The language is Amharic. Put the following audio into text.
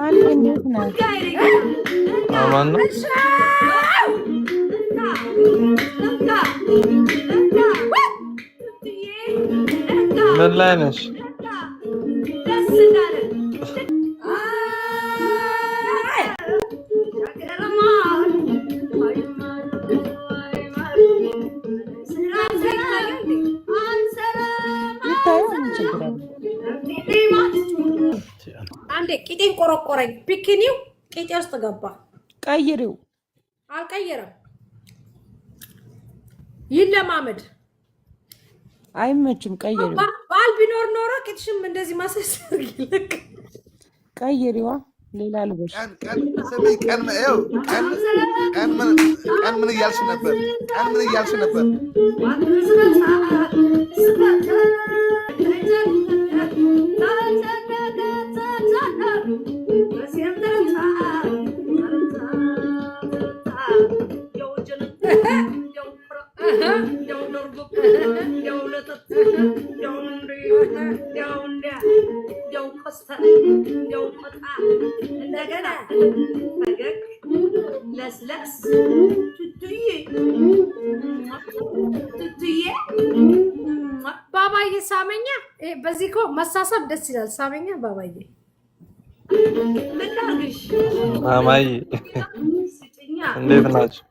አንተ እንዴት ነህ? አማን ነው። ምን ላይ ነሽ? አንዴ ቂጤን ቆረቆረኝ። ፒክኒው ቂጤ ውስጥ ገባ። ቀይሪው። አልቀየረም። ይለማመድ። አይመችም። ቀይሪው። ባል ቢኖር ኖሮ ቂጥሽም እንደዚህ ማሰሰር ይልክ ቀይሪዋ። ሌላ ልበሽ። ቀን ምን እያልሽ ነበር? ቀን ምን እያልሽ ነበር? ለስለስ ባባዬ ሳመኛ። በዚህ እኮ መሳሳብ ደስ ይላል። ሳመኛ ባባዬ። ማማዬ እንዴት ናችሁ?